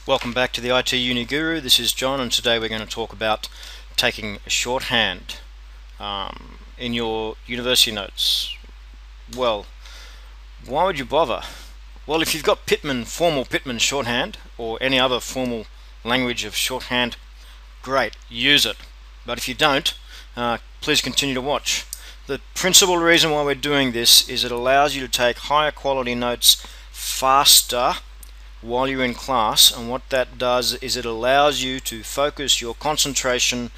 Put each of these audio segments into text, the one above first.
Welcome back to the IT Uni Guru. This is John, and today we're going to talk about taking a shorthand in your university notes. Well, why would you bother? Well, if you've got formal Pitman shorthand or any other formal language of shorthand, great, use it. But if you don't, please continue to watch. The principal reason why we're doing this is it allows you to take higher quality notes faster while you're in class, and what that does is it allows you to focus your concentration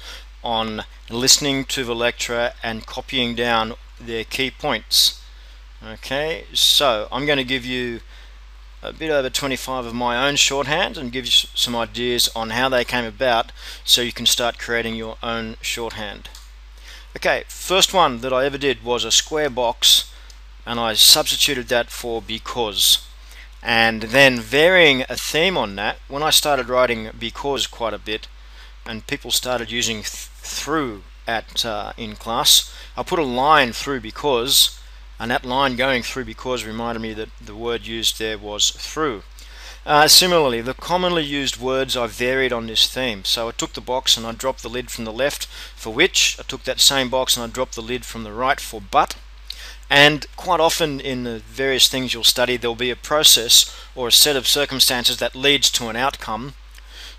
on listening to the lecturer and copying down their key points. Okay, so I'm going to give you a bit over 25 of my own shorthand and give you some ideas on how they came about so you can start creating your own shorthand. Okay, first one that I ever did was a square box, and I substituted that for because. And then varying a theme on that, when I started writing because quite a bit and people started using through in class, I put a line through because, and that line going through because reminded me that the word used there was through. Similarly, the commonly used words I varied on this theme. So I took the box and I dropped the lid from the left for which, I took that same box and I dropped the lid from the right for but. And quite often in the various things you'll study, there'll be a process or a set of circumstances that leads to an outcome.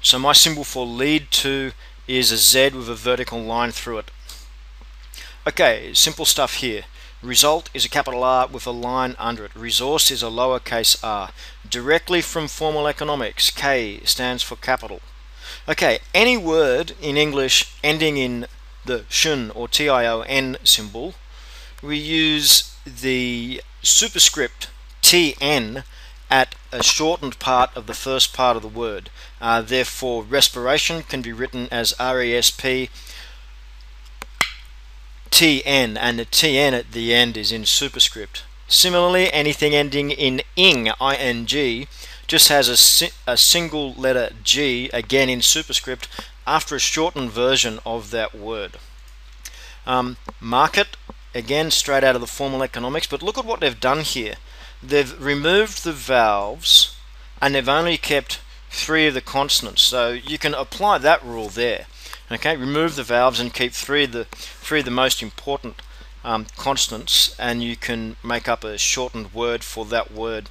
So my symbol for lead to is a Z with a vertical line through it. Okay, simple stuff here. Result is a capital R with a line under it. Resource is a lowercase r. Directly from formal economics, K stands for capital. Okay, any word in English ending in the shun or TION symbol, we use the superscript TN at a shortened part of the first part of the word. Therefore, respiration can be written as RESP TN, and the TN at the end is in superscript. Similarly, anything ending in ing, ING, just has a single letter G, again in superscript, after a shortened version of that word. Market, again straight out of the formal economics, but look at what they've done here. They've removed the vowels and they've only kept 3 of the consonants, so you can apply that rule there. Okay, remove the vowels and keep three of the most important consonants, and you can make up a shortened word for that word,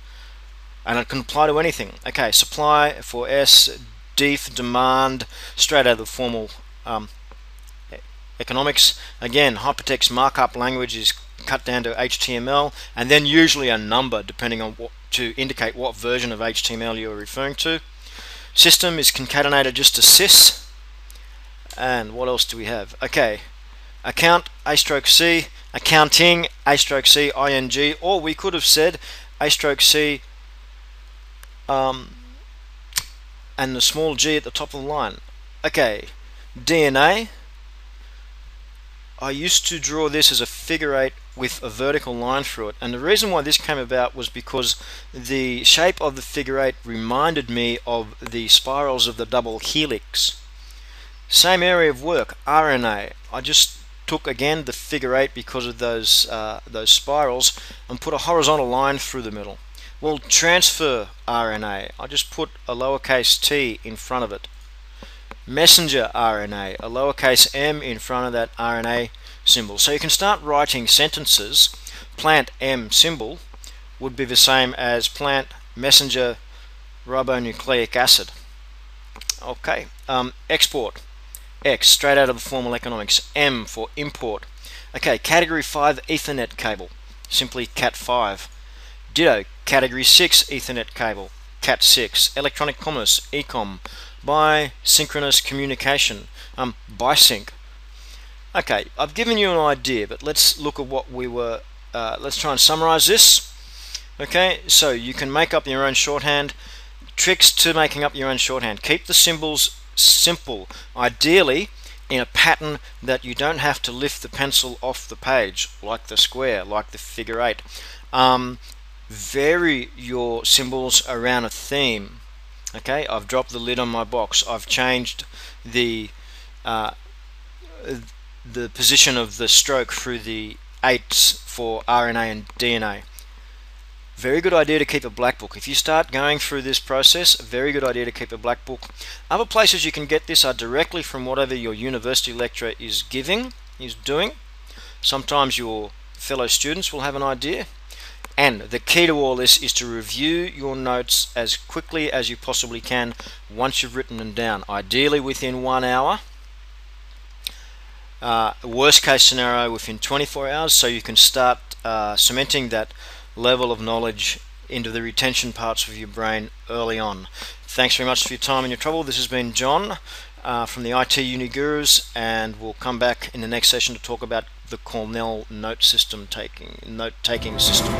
and it can apply to anything. Okay, supply for S, def, demand, straight out of the formal economics. Again, hypertext markup language is cut down to HTML, and then usually a number depending on what to indicate what version of HTML you're referring to. System is concatenated just to sys. And what else do we have? Okay, account A/C, accounting A/C ing, or we could have said A/C and the small g at the top of the line. Okay, DNA, I used to draw this as a figure 8 with a vertical line through it, and the reason why this came about was because the shape of the figure 8 reminded me of the spirals of the double helix. Same area of work, RNA. I just took again the figure 8 because of those spirals and put a horizontal line through the middle. Well, transfer RNA, I just put a lowercase t in front of it. Messenger RNA, a lowercase m in front of that RNA symbol. So you can start writing sentences. Plant M symbol would be the same as plant messenger ribonucleic acid. Okay, export. X, straight out of the formal economics. M for import. Okay, category 5 Ethernet cable, simply Cat5. Ditto, category 6 Ethernet cable, Cat6. Electronic commerce, Ecom. Bisynchronous communication, Bisync. Okay, I've given you an idea, but let's look at what we were, let's try and summarize this. Okay, so you can make up your own shorthand. Tricks to making up your own shorthand. Keep the symbols simple, ideally in a pattern that you don't have to lift the pencil off the page, like the square, like the figure 8. Vary your symbols around a theme. Okay, I've dropped the lid on my box. I've changed the position of the stroke through the 8s for RNA and DNA. very good idea to keep a black book. If you start going through this process, very good idea to keep a black book. Other places you can get this are directly from whatever your university lecturer is doing. Sometimes your fellow students will have an idea. And the key to all this is to review your notes as quickly as you possibly can once you've written them down, ideally within 1 hour. Worst case scenario within 24 hours, so you can start cementing that level of knowledge into the retention parts of your brain early on. Thanks very much for your time and your trouble. This has been John from the IT Uni Gurus, and we'll come back in the next session to talk about the Cornell note taking system.